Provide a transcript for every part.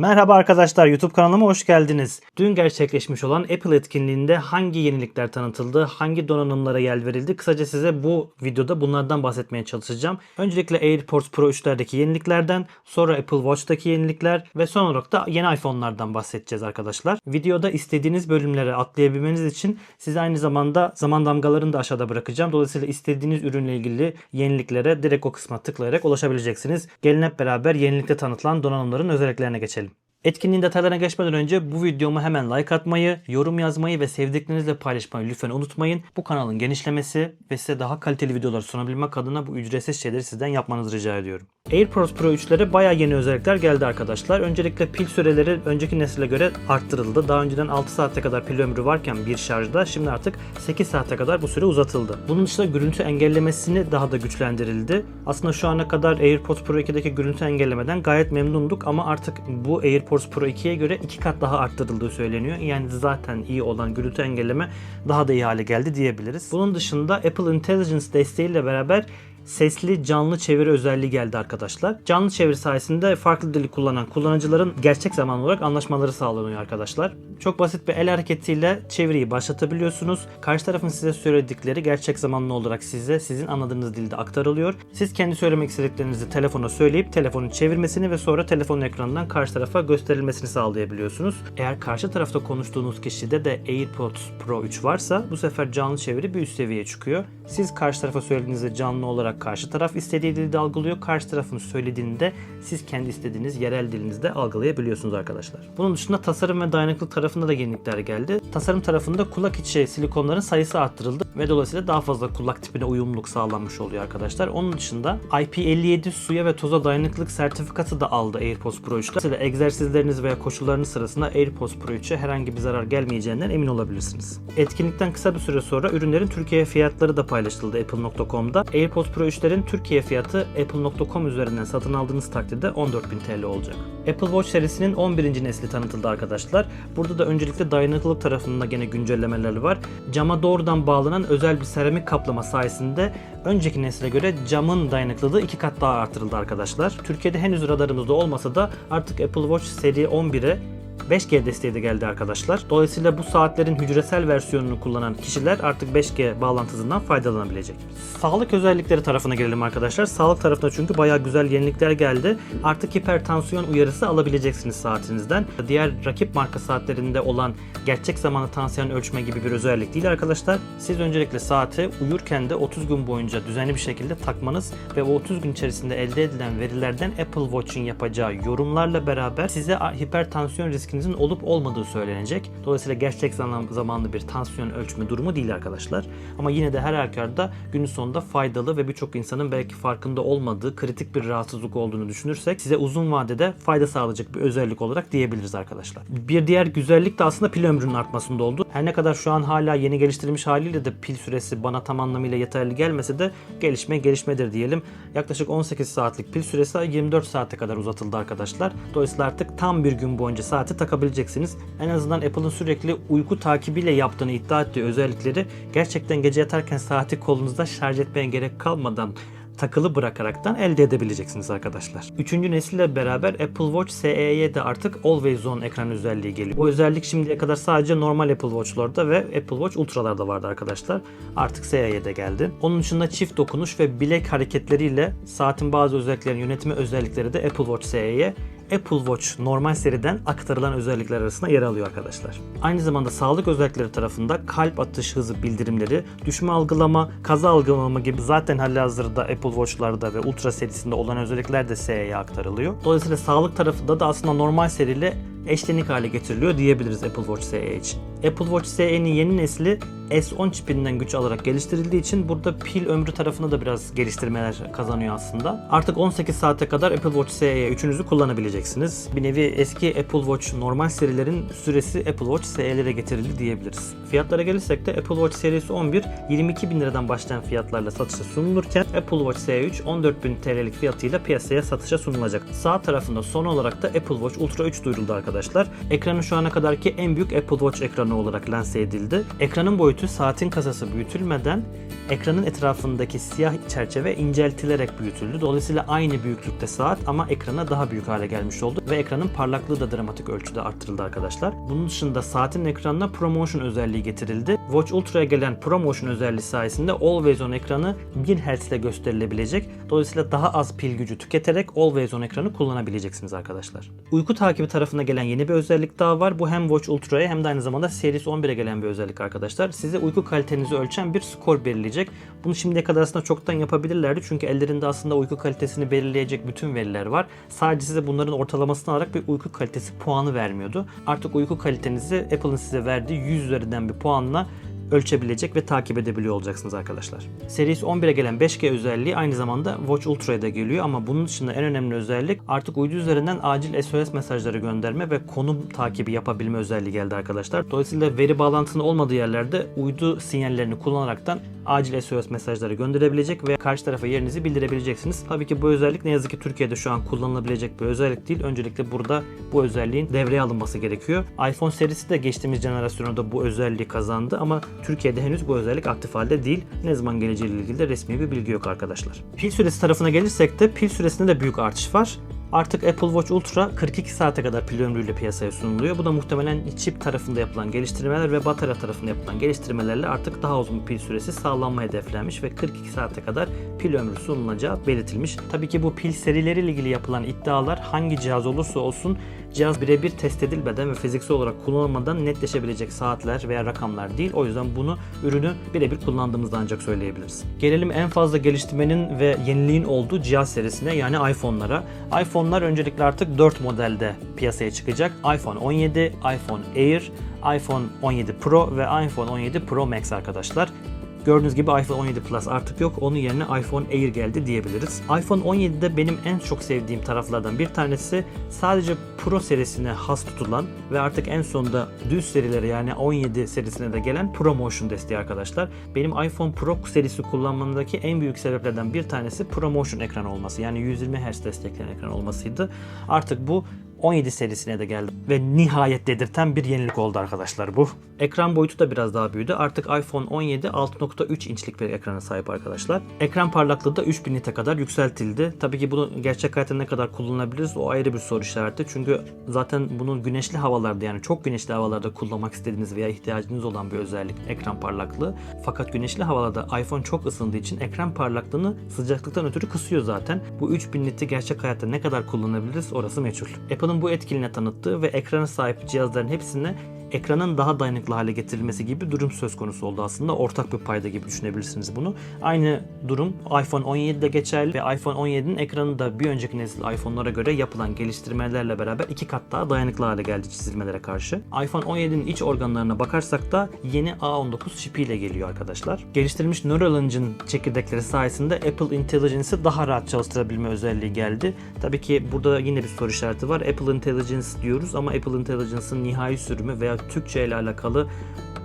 Merhaba arkadaşlar, YouTube kanalıma hoş geldiniz. Dün gerçekleşmiş olan Apple etkinliğinde hangi yenilikler tanıtıldı, hangi donanımlara yer verildi? Kısaca size bu videoda bunlardan bahsetmeye çalışacağım. Öncelikle AirPods Pro 3'lerdeki yeniliklerden, sonra Apple Watch'taki yenilikler ve son olarak da yeni iPhone'lardan bahsedeceğiz arkadaşlar. Videoda istediğiniz bölümlere atlayabilmeniz için size aynı zamanda zaman damgalarını da aşağıda bırakacağım. Dolayısıyla istediğiniz ürünle ilgili yeniliklere direkt o kısma tıklayarak ulaşabileceksiniz. Gelin hep beraber yenilikte tanıtılan donanımların özelliklerine geçelim. Etkinliğin detaylarına geçmeden önce bu videoma hemen like atmayı, yorum yazmayı ve sevdiklerinizle paylaşmayı lütfen unutmayın. Bu kanalın genişlemesi ve size daha kaliteli videolar sunabilmek adına bu ücretsiz şeyleri sizden yapmanızı rica ediyorum. AirPods Pro 3'lere bayağı yeni özellikler geldi arkadaşlar. Öncelikle pil süreleri önceki nesile göre arttırıldı. Daha önceden 6 saate kadar pil ömrü varken bir şarjda şimdi artık 8 saate kadar bu süre uzatıldı. Bunun dışında görüntü engellemesini daha da güçlendirildi. Aslında şu ana kadar AirPods Pro 2'deki görüntü engellemeden gayet memnunduk ama artık bu AirPods Pro 2'ye göre 2 kat daha arttırıldığı söyleniyor. Yani zaten iyi olan görüntü engelleme daha da iyi hale geldi diyebiliriz. Bunun dışında Apple Intelligence desteğiyle beraber sesli canlı çeviri özelliği geldi arkadaşlar. Canlı çeviri sayesinde farklı dili kullanan kullanıcıların gerçek zamanlı olarak anlaşmaları sağlanıyor arkadaşlar. Çok basit bir el hareketiyle çeviriyi başlatabiliyorsunuz. Karşı tarafın size söyledikleri gerçek zamanlı olarak size sizin anladığınız dilde aktarılıyor. Siz kendi söylemek istediklerinizi telefona söyleyip telefonun çevirmesini ve sonra telefonun ekranından karşı tarafa gösterilmesini sağlayabiliyorsunuz. Eğer karşı tarafta konuştuğunuz kişide de AirPods Pro 3 varsa bu sefer canlı çeviri bir üst seviyeye çıkıyor. Siz karşı tarafa söylediğinizde canlı olarak karşı taraf istediği dilde algılıyor. Karşı tarafın söylediğinde siz kendi istediğiniz yerel dilinizde algılayabiliyorsunuz arkadaşlar. Bunun dışında tasarım ve dayanıklılık tarafında da yenilikler geldi. Tasarım tarafında kulak içi silikonların sayısı arttırıldı ve dolayısıyla daha fazla kulak tipine uyumluluk sağlanmış oluyor arkadaşlar. Onun dışında IP57 suya ve toza dayanıklılık sertifikatı da aldı AirPods Pro 3'te. Mesela egzersizleriniz veya koşullarınız sırasında AirPods Pro 3'e herhangi bir zarar gelmeyeceğinden emin olabilirsiniz. Etkinlikten kısa bir süre sonra ürünlerin Türkiye fiyatları da paylaşıldı Apple.com'da. AirPods Pro 3'lerin Türkiye fiyatı Apple.com üzerinden satın aldığınız takdirde 14.000 TL olacak. Apple Watch serisinin 11. nesli tanıtıldı arkadaşlar. Burada da öncelikle dayanıklılık tarafında gene güncellemeler var. Cama doğrudan bağlanan özel bir seramik kaplama sayesinde önceki nesile göre camın dayanıklılığı 2 kat daha artırıldı arkadaşlar. Türkiye'de henüz radarımızda olmasa da artık Apple Watch seri 11'e 5G desteği de geldi arkadaşlar. Dolayısıyla bu saatlerin hücresel versiyonunu kullanan kişiler artık 5G bağlantısından faydalanabilecek. Sağlık özellikleri tarafına gelelim arkadaşlar. Sağlık tarafında çünkü bayağı güzel yenilikler geldi. Artık hipertansiyon uyarısı alabileceksiniz saatinizden. Diğer rakip marka saatlerinde olan gerçek zamanlı tansiyon ölçme gibi bir özellik değil arkadaşlar. Siz öncelikle saati uyurken de 30 gün boyunca düzenli bir şekilde takmanız ve o 30 gün içerisinde elde edilen verilerden Apple Watch'un yapacağı yorumlarla beraber size hipertansiyon riskinizin olup olmadığı söylenecek. Dolayısıyla gerçek zamanlı bir tansiyon ölçme durumu değil arkadaşlar. Ama yine de her halükarda günün sonunda faydalı ve birçok insanın belki farkında olmadığı kritik bir rahatsızlık olduğunu düşünürsek size uzun vadede fayda sağlayacak bir özellik olarak diyebiliriz arkadaşlar. Bir diğer güzellik de aslında pil ömrünün artmasında oldu. Her ne kadar şu an hala yeni geliştirilmiş haliyle de pil süresi bana tam anlamıyla yeterli gelmese de gelişmedir diyelim. Yaklaşık 18 saatlik pil süresi 24 saate kadar uzatıldı arkadaşlar. Dolayısıyla artık tam bir gün boyunca saati takabileceksiniz. En azından Apple'ın sürekli uyku takibiyle yaptığını iddia ettiği özellikleri gerçekten gece yatarken saati kolunuzda şarj etmeye gerek kalmadan takılı bırakaraktan elde edebileceksiniz arkadaşlar. 3. nesille beraber Apple Watch SE'ye de artık Always On ekran özelliği geliyor. Bu özellik şimdiye kadar sadece normal Apple Watch'larda ve Apple Watch Ultra'larda vardı arkadaşlar. Artık SE'ye de geldi. Onun dışında çift dokunuş ve bilek hareketleriyle saatin bazı özelliklerini yönetme özellikleri de Apple Watch SE'ye Apple Watch normal seriden aktarılan özellikler arasında yer alıyor arkadaşlar. Aynı zamanda sağlık özellikleri tarafında kalp atış hızı bildirimleri, düşme algılama, kaza algılama gibi zaten halihazırda Apple Watch'larda ve Ultra serisinde olan özellikler de SE'ye aktarılıyor. Dolayısıyla sağlık tarafında da aslında normal seriyle eşlenik hale getiriliyor diyebiliriz Apple Watch SE için. Apple Watch SE'nin yeni nesli S10 çipinden güç alarak geliştirildiği için burada pil ömrü tarafında da biraz geliştirmeler kazanıyor aslında. Artık 18 saate kadar Apple Watch SE 3'ünüzü kullanabileceksiniz. Bir nevi eski Apple Watch normal serilerin süresi Apple Watch SE'lere getirildi diyebiliriz. Fiyatlara gelirsek de Apple Watch serisi 11 22.000 liradan başlayan fiyatlarla satışa sunulurken Apple Watch SE 3 14.000 TL'lik fiyatıyla piyasaya satışa sunulacak. Sağ tarafında son olarak da Apple Watch Ultra 3 duyuruldu arkadaşlar. Ekranı şu ana kadarki en büyük Apple Watch ekranı ekranı olarak lanse edildi. Ekranın boyutu saatin kasası büyütülmeden ekranın etrafındaki siyah çerçeve inceltilerek büyütüldü. Dolayısıyla aynı büyüklükte saat ama ekrana daha büyük hale gelmiş oldu ve ekranın parlaklığı da dramatik ölçüde arttırıldı arkadaşlar. Bunun dışında saatin ekranına ProMotion özelliği getirildi. Watch Ultra'ya gelen ProMotion özelliği sayesinde Always On ekranı 1 Hz ile gösterilebilecek. Dolayısıyla daha az pil gücü tüketerek Always On ekranı kullanabileceksiniz arkadaşlar. Uyku takibi tarafına gelen yeni bir özellik daha var. Bu hem Watch Ultra'ya hem de aynı zamanda Series 11'e gelen bir özellik arkadaşlar. Size uyku kalitenizi ölçen bir skor belirleyecek. Bunu şimdiye kadar aslında çoktan yapabilirlerdi. Çünkü ellerinde aslında uyku kalitesini belirleyecek bütün veriler var. Sadece size bunların ortalamasını alarak bir uyku kalitesi puanı vermiyordu. Artık uyku kalitenizi Apple'ın size verdiği 100 üzerinden bir puanla ölçebilecek ve takip edebiliyor olacaksınız arkadaşlar. Series 11'e gelen 5G özelliği aynı zamanda Watch Ultra'ya da geliyor ama bunun dışında en önemli özellik artık uydu üzerinden acil SOS mesajları gönderme ve konum takibi yapabilme özelliği geldi arkadaşlar. Dolayısıyla veri bağlantısının olmadığı yerlerde uydu sinyallerini kullanaraktan acil SOS mesajları gönderebilecek ve karşı tarafa yerinizi bildirebileceksiniz. Tabii ki bu özellik ne yazık ki Türkiye'de şu an kullanılabilecek bir özellik değil. Öncelikle burada bu özelliğin devreye alınması gerekiyor. iPhone serisi de geçtiğimiz jenerasyonda bu özelliği kazandı ama Türkiye'de henüz bu özellik aktif halde değil. Ne zaman geleceğiyle ilgili de resmi bir bilgi yok arkadaşlar. Pil süresi tarafına gelirsek de pil süresinde de büyük artış var. Artık Apple Watch Ultra 42 saate kadar pil ömrüyle piyasaya sunuluyor. Bu da muhtemelen çip tarafında yapılan geliştirmeler ve batarya tarafında yapılan geliştirmelerle artık daha uzun bir pil süresi sağlanmaya hedeflenmiş ve 42 saate kadar pil ömrü sunulacağı belirtilmiş. Tabii ki bu pil serileriyle ilgili yapılan iddialar hangi cihaz olursa olsun cihaz birebir test edilmeden ve fiziksel olarak kullanılmadan netleşebilecek saatler veya rakamlar değil. O yüzden bunu ürünü birebir kullandığımızda ancak söyleyebiliriz. Gelelim en fazla geliştirmenin ve yeniliğin olduğu cihaz serisine yani iPhone'lara. iPhone'lar öncelikle artık 4 modelde piyasaya çıkacak. iPhone 17, iPhone Air, iPhone 17 Pro ve iPhone 17 Pro Max arkadaşlar. Gördüğünüz gibi iPhone 17 Plus artık yok. Onun yerine iPhone Air geldi diyebiliriz. iPhone 17'de benim en çok sevdiğim taraflardan bir tanesi sadece Pro serisine has tutulan ve artık en sonunda düz serilere yani 17 serisine de gelen ProMotion desteği arkadaşlar. Benim iPhone Pro serisi kullanmamdaki en büyük sebeplerden bir tanesi ProMotion ekran olması. Yani 120 Hz destekleyen ekran olmasıydı. Artık bu 17 serisine de geldi ve nihayet dedirten bir yenilik oldu arkadaşlar bu. Ekran boyutu da biraz daha büyüdü. Artık iPhone 17 6.3 inçlik bir ekrana sahip arkadaşlar. Ekran parlaklığı da 3000 nite kadar yükseltildi. Tabii ki bunu gerçek hayatta ne kadar kullanabiliriz o ayrı bir soru işareti. Çünkü zaten bunun güneşli havalarda yani çok güneşli havalarda kullanmak istediğiniz veya ihtiyacınız olan bir özellik ekran parlaklığı. Fakat güneşli havalarda iPhone çok ısındığı için ekran parlaklığını sıcaklıktan ötürü kısıyor zaten. Bu 3000 niti gerçek hayatta ne kadar kullanabiliriz orası meçhul. Apple'ın bu etkinliğine tanıttığı ve ekrana sahip cihazların hepsine ekranın daha dayanıklı hale getirilmesi gibi bir durum söz konusu oldu aslında. Ortak bir payda gibi düşünebilirsiniz bunu. Aynı durum iPhone 17'de geçerli ve iPhone 17'nin ekranı da bir önceki nesil iPhone'lara göre yapılan geliştirmelerle beraber 2 kat daha dayanıklı hale geldi çizilmelere karşı. iPhone 17'nin iç organlarına bakarsak da yeni A19 çipiyle geliyor arkadaşlar. Geliştirilmiş Neural Engine çekirdekleri sayesinde Apple Intelligence'ı daha rahat çalıştırabilme özelliği geldi. Tabii ki burada yine bir soru işareti var. Apple Intelligence diyoruz ama Apple Intelligence'ın nihai sürümü veya Türkçe ile alakalı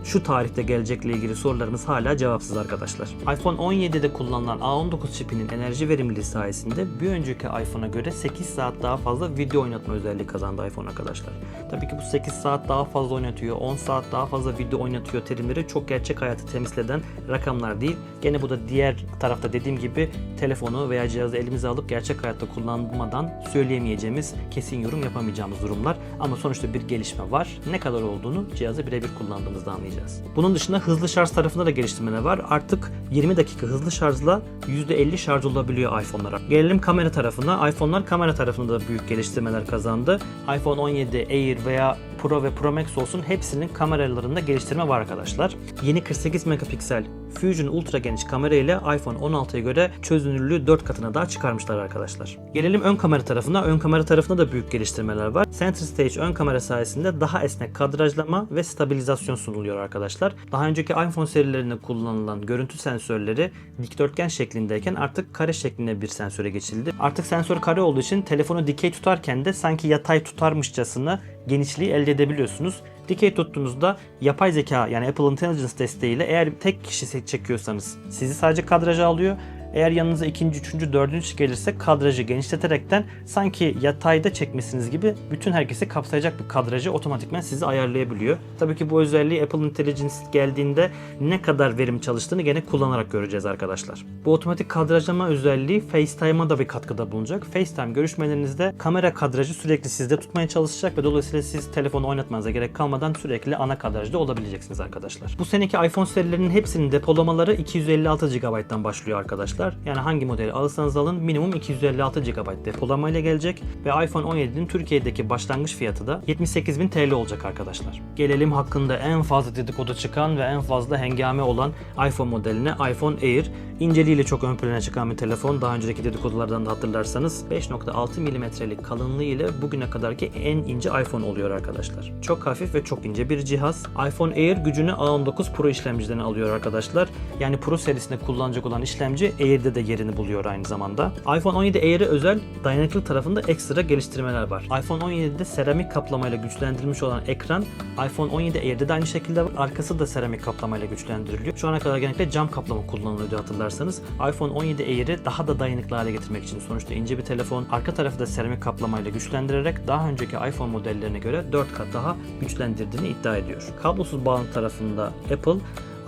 şu tarihte gelecekle ilgili sorularımız hala cevapsız arkadaşlar. iPhone 17'de kullanılan A19 çipinin enerji verimliliği sayesinde bir önceki iPhone'a göre 8 saat daha fazla video oynatma özelliği kazandı iPhone arkadaşlar. Tabii ki bu 8 saat daha fazla oynatıyor, 10 saat daha fazla video oynatıyor terimleri çok gerçek hayatı temsil eden rakamlar değil. Gene bu da diğer tarafta dediğim gibi telefonu veya cihazı elimize alıp gerçek hayatta kullanmadan söyleyemeyeceğimiz, kesin yorum yapamayacağımız durumlar. Ama sonuçta bir gelişme var. Ne kadar olduğunu cihazı birebir kullandığımızda anlayacağız. Bunun dışında hızlı şarj tarafında da geliştirmeler var. Artık 20 dakika hızlı şarjla %50 şarj olabiliyor iPhone'lara. Gelelim kamera tarafına. iPhone'lar kamera tarafında da büyük geliştirmeler kazandı. iPhone 17, Air veya Pro ve Pro Max olsun hepsinin kameralarında geliştirme var arkadaşlar. Yeni 48 megapiksel Fusion Ultra geniş kamera ile iPhone 16'ya göre çözünürlüğü 4 katına daha çıkarmışlar arkadaşlar. Gelelim ön kamera tarafına. Ön kamera tarafında da büyük geliştirmeler var. Center Stage ön kamera sayesinde daha esnek kadrajlama ve stabilizasyon sunuluyor arkadaşlar. Daha önceki iPhone serilerinde kullanılan görüntü sensörleri dikdörtgen şeklindeyken artık kare şeklinde bir sensöre geçildi. Artık sensör kare olduğu için telefonu dikey tutarken de sanki yatay tutarmışçasına genişliği elde edebiliyorsunuz. Dikey tuttuğunuzda yapay zeka yani Apple Intelligence desteğiyle eğer tek kişi çekiyorsanız sizi sadece kadraja alıyor. Eğer yanınıza ikinci, üçüncü, dördüncü gelirse kadrajı genişleterekten sanki yatayda çekmişsiniz gibi bütün herkesi kapsayacak bir kadrajı otomatikman sizi ayarlayabiliyor. Tabii ki bu özelliği Apple Intelligence geldiğinde ne kadar verim çalıştığını gene kullanarak göreceğiz arkadaşlar. Bu otomatik kadrajlama özelliği FaceTime'a da bir katkıda bulunacak. FaceTime görüşmelerinizde kamera kadrajı sürekli sizde tutmaya çalışacak ve dolayısıyla siz telefonu oynatmanıza gerek kalmadan sürekli ana kadrajda olabileceksiniz arkadaşlar. Bu seneki iPhone serilerinin hepsinin depolamaları 256 GB'dan başlıyor arkadaşlar. Yani hangi modeli alırsanız alın minimum 256 GB depolamayla gelecek ve iPhone 17'nin Türkiye'deki başlangıç fiyatı da 78.000 TL olacak arkadaşlar. Gelelim hakkında en fazla dedikodu çıkan ve en fazla hengame olan iPhone modeline, iPhone Air. İnceliğiyle çok ön plana çıkan bir telefon. Daha önceki dedikodulardan da hatırlarsanız 5.6 mm'lik kalınlığı ile bugüne kadarki en ince iPhone oluyor arkadaşlar. Çok hafif ve çok ince bir cihaz. iPhone Air gücünü A19 Pro işlemciden alıyor arkadaşlar. Yani Pro serisinde kullanacak olan işlemci Air'de de yerini buluyor aynı zamanda. iPhone 17 Air'e özel dayanıklılık tarafında ekstra geliştirmeler var. iPhone 17'de seramik kaplamayla güçlendirilmiş olan ekran iPhone 17 Air'de de aynı şekilde var. Arkası da seramik kaplamayla güçlendiriliyor. Şu ana kadar genellikle cam kaplama kullanılıyordu hatırlarsanız. iPhone 17 Air'i daha da dayanıklı hale getirmek için sonuçta ince bir telefon. Arka tarafı da seramik kaplamayla güçlendirerek daha önceki iPhone modellerine göre 4 kat daha güçlendirdiğini iddia ediyor. Kablosuz bağlantı tarafında Apple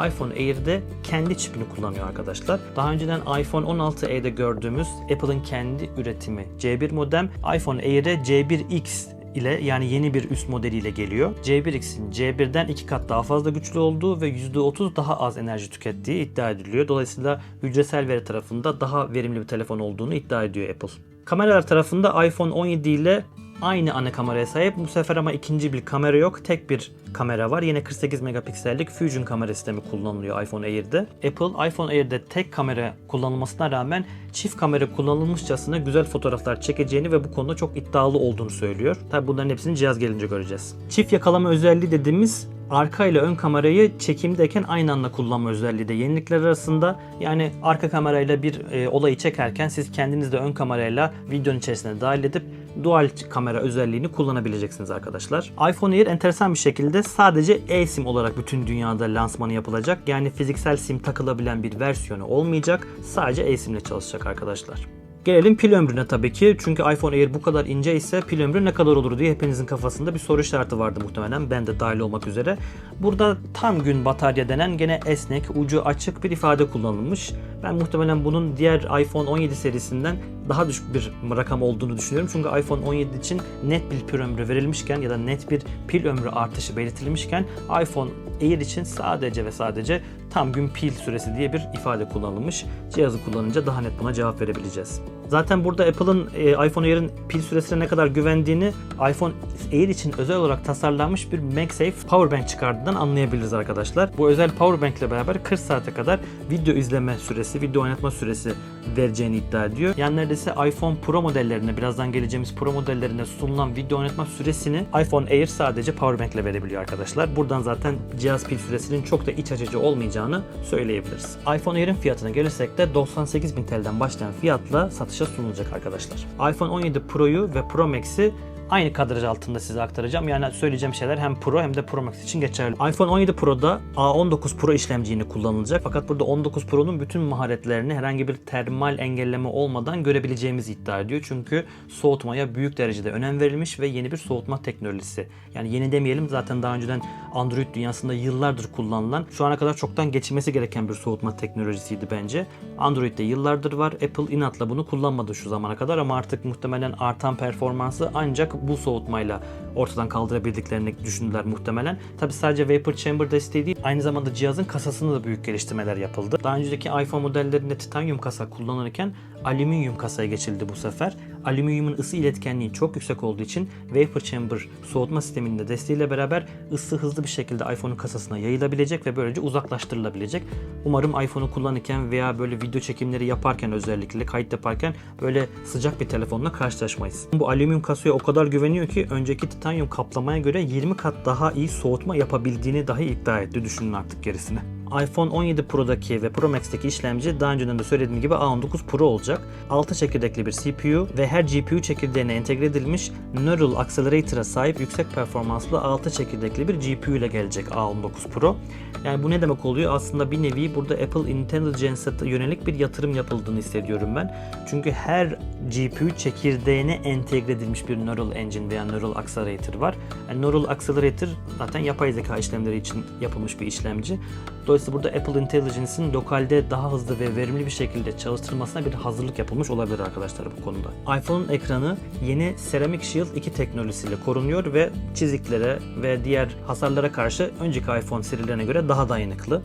iPhone Air'de kendi çipini kullanıyor arkadaşlar. Daha önceden iPhone 16e'de gördüğümüz Apple'ın kendi üretimi C1 modem iPhone Air'e C1X ile yani yeni bir üst modeliyle geliyor. C1X'in C1'den 2 kat daha fazla güçlü olduğu ve %30 daha az enerji tükettiği iddia ediliyor. Dolayısıyla hücresel veri tarafında daha verimli bir telefon olduğunu iddia ediyor Apple. Kameralar tarafında iPhone 17 ile aynı ana kameraya sahip. Bu sefer ama ikinci bir kamera yok. Tek bir kamera var. Yine 48 megapiksellik Fusion kamera sistemi kullanılıyor iPhone Air'de. Apple iPhone Air'de tek kamera kullanılmasına rağmen çift kamera kullanılmışçasına güzel fotoğraflar çekeceğini ve bu konuda çok iddialı olduğunu söylüyor. Tabi bunların hepsini cihaz gelince göreceğiz. Çift yakalama özelliği dediğimiz arka ile ön kamerayı çekimdeyken aynı anda kullanma özelliği de yenilikler arasında. Yani arka kamerayla bir olayı çekerken siz kendiniz de ön kamerayla videonun içerisine dahil edip dual kamera özelliğini kullanabileceksiniz arkadaşlar. iPhone Air enteresan bir şekilde sadece eSIM olarak bütün dünyada lansmanı yapılacak. Yani fiziksel sim takılabilen bir versiyonu olmayacak. Sadece eSIM ile çalışacak arkadaşlar. Gelelim pil ömrüne tabii ki. Çünkü iPhone Air bu kadar ince ise pil ömrü ne kadar olur diye hepinizin kafasında bir soru işareti vardı muhtemelen. Ben de dahil olmak üzere. Burada tam gün batarya denen gene esnek, ucu açık bir ifade kullanılmış. Ben muhtemelen bunun diğer iPhone 17 serisinden daha düşük bir rakam olduğunu düşünüyorum. Çünkü iPhone 17 için net bir pil ömrü verilmişken ya da net bir pil ömrü artışı belirtilmişken iPhone Air için sadece ve sadece tam gün pil süresi diye bir ifade kullanılmış. Cihazı kullanınca daha net buna cevap verebileceğiz. Zaten burada Apple'ın iPhone Air'in pil süresine ne kadar güvendiğini iPhone Air için özel olarak tasarlanmış bir MagSafe Powerbank çıkardığından anlayabiliriz arkadaşlar. Bu özel Powerbank ile beraber 40 saate kadar video izleme süresi, video oynatma süresi vereceğini iddia ediyor. Yani neredeyse iPhone Pro modellerine, birazdan geleceğimiz Pro modellerine sunulan video oynatma süresini iPhone Air sadece Powerbank ile verebiliyor arkadaşlar. Buradan zaten cihaz pil süresinin çok da iç açıcı olmayacağını söyleyebiliriz. iPhone Air'in fiyatına gelirsek de 98.000 TL'den başlayan fiyatla satışa sunulacak arkadaşlar. iPhone 17 Pro'yu ve Pro Max'i aynı kadraj altında size aktaracağım. Yani söyleyeceğim şeyler hem Pro hem de Pro Max için geçerli. iPhone 17 Pro'da A19 Pro işlemci kullanılacak. Fakat burada 19 Pro'nun bütün maharetlerini herhangi bir termal engelleme olmadan görebileceğimizi iddia ediyor. Çünkü soğutmaya büyük derecede önem verilmiş ve yeni bir soğutma teknolojisi. Yani yeni demeyelim, zaten daha önceden Android dünyasında yıllardır kullanılan, şu ana kadar çoktan geçilmesi gereken bir soğutma teknolojisiydi bence. Android'de yıllardır var. Apple inatla bunu kullanmadı şu zamana kadar ama artık muhtemelen artan performansı ancak bu soğutmayla ortadan kaldırabildiklerini düşündüler muhtemelen. Tabi sadece Vapor Chamber desteği değil, aynı zamanda cihazın kasasında da büyük geliştirmeler yapıldı. Daha önceki iPhone modellerinde titanyum kasa kullanılırken alüminyum kasaya geçildi bu sefer. Alüminyumun ısı iletkenliği çok yüksek olduğu için Vapor Chamber soğutma sisteminin de desteğiyle beraber ısı hızlı bir şekilde iPhone'un kasasına yayılabilecek ve böylece uzaklaştırılabilecek. Umarım iPhone'u kullanırken veya böyle video çekimleri yaparken, özellikle kayıt yaparken böyle sıcak bir telefonla karşılaşmayız. Bu alüminyum kasaya o kadar güveniyor ki önceki titanyum kaplamaya göre 20 kat daha iyi soğutma yapabildiğini dahi iddia etti. Düşünün artık gerisini. iPhone 17 Pro'daki ve Pro Max'teki işlemci daha önceden de söylediğim gibi A19 Pro olacak. 6 çekirdekli bir CPU ve her GPU çekirdeğine entegre edilmiş Neural Accelerator'a sahip yüksek performanslı 6 çekirdekli bir GPU ile gelecek A19 Pro. Yani bu ne demek oluyor? Aslında bir nevi burada Apple Intelligence'a yönelik bir yatırım yapıldığını hissediyorum ben. Çünkü her GPU çekirdeğine entegre edilmiş bir Neural Engine veya Neural Accelerator var. Yani Neural Accelerator zaten yapay zeka işlemleri için yapılmış bir işlemci. Dolayısıyla burada Apple Intelligence'in lokalde daha hızlı ve verimli bir şekilde çalıştırılmasına bir hazırlık yapılmış olabilir arkadaşlar bu konuda. iPhone'un ekranı yeni Ceramic Shield 2 teknolojisiyle korunuyor ve çiziklere ve diğer hasarlara karşı önceki iPhone serilerine göre daha dayanıklı.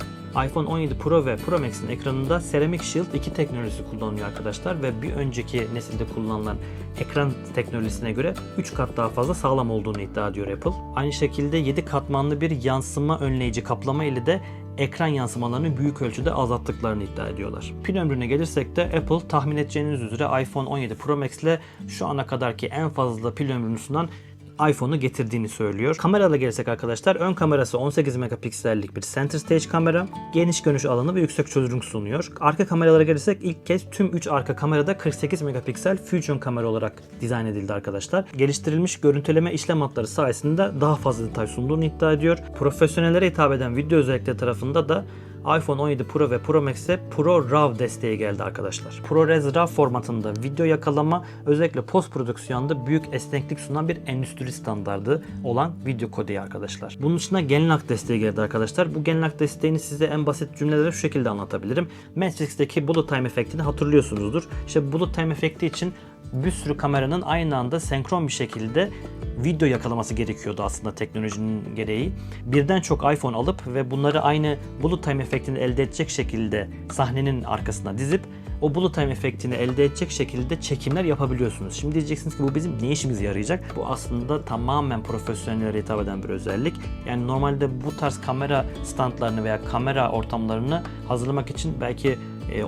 iPhone 17 Pro ve Pro Max'in ekranında Ceramic Shield 2 teknolojisi kullanılıyor arkadaşlar ve bir önceki nesilde kullanılan ekran teknolojisine göre 3 kat daha fazla sağlam olduğunu iddia ediyor Apple. Aynı şekilde 7 katmanlı bir yansıma önleyici kaplama ile de ekran yansımalarını büyük ölçüde azalttıklarını iddia ediyorlar. Pil ömrüne gelirsek de Apple tahmin edeceğiniz üzere iPhone 17 Pro Max ile şu ana kadarki en fazla pil ömrünü sunan iPhone'u getirdiğini söylüyor. Kamerayla gelirsek arkadaşlar, ön kamerası 18 megapiksellik bir center stage kamera, geniş görünüş alanı ve yüksek çözünürlük sunuyor. Arka kameralara gelirsek ilk kez tüm 3 arka kamerada 48 megapiksel Fusion kamera olarak dizayn edildi arkadaşlar. Geliştirilmiş görüntüleme işlem hatları sayesinde daha fazla detay sunduğunu iddia ediyor. Profesyonellere hitap eden video özellikleri tarafında da iPhone 17 Pro ve Pro Max'e Pro RAW desteği geldi arkadaşlar. ProRes RAW formatında video yakalama, özellikle post prodüksiyonda büyük esneklik sunan bir endüstri standardı olan video kodeği arkadaşlar. Bunun dışında Genlock desteği geldi arkadaşlar. Bu Genlock desteğini size en basit cümlelere şu şekilde anlatabilirim. Matrix'teki bullet time efektini hatırlıyorsunuzdur. İşte bullet time efekti için bir sürü kameranın aynı anda senkron bir şekilde video yakalaması gerekiyordu aslında teknolojinin gereği. Birden çok iPhone alıp ve bunları aynı bullet time efektini elde edecek şekilde sahnenin arkasına dizip o bullet time efektini elde edecek şekilde çekimler yapabiliyorsunuz. Şimdi diyeceksiniz ki bu bizim ne işimize yarayacak? Bu aslında tamamen profesyonellere hitap eden bir özellik. Yani normalde bu tarz kamera standlarını veya kamera ortamlarını hazırlamak için belki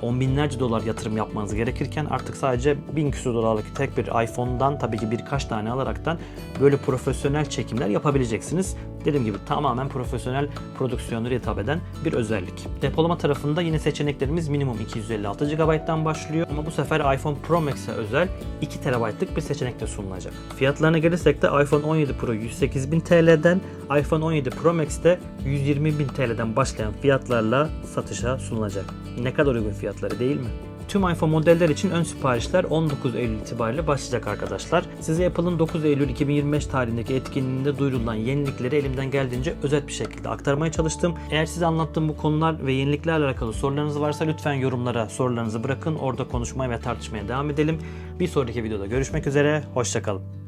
on binlerce dolar yatırım yapmanız gerekirken artık sadece 1000 küsur dolarlık tek bir iPhone'dan tabii ki birkaç tane alaraktan böyle profesyonel çekimler yapabileceksiniz. Dediğim gibi tamamen profesyonel prodüksiyonlara hitap eden bir özellik. Depolama tarafında yine seçeneklerimiz minimum 256 GB'dan başlıyor ama bu sefer iPhone Pro Max'e özel 2 TB'lık bir seçenek de sunulacak. Fiyatlarına gelirsek de iPhone 17 Pro 108.000 TL'den, iPhone 17 Pro Max'te 120.000 TL'den başlayan fiyatlarla satışa sunulacak. Ne kadar uygun fiyatları değil mi? Tüm iPhone modeller için ön siparişler 19 Eylül itibariyle başlayacak arkadaşlar. Size Apple'ın 9 Eylül 2025 tarihindeki etkinliğinde duyurulan yenilikleri elimden geldiğince özet bir şekilde aktarmaya çalıştım. Eğer size anlattığım bu konular ve yeniliklerle alakalı sorularınız varsa lütfen yorumlara sorularınızı bırakın. Orada konuşmaya ve tartışmaya devam edelim. Bir sonraki videoda görüşmek üzere. Hoşça kalın.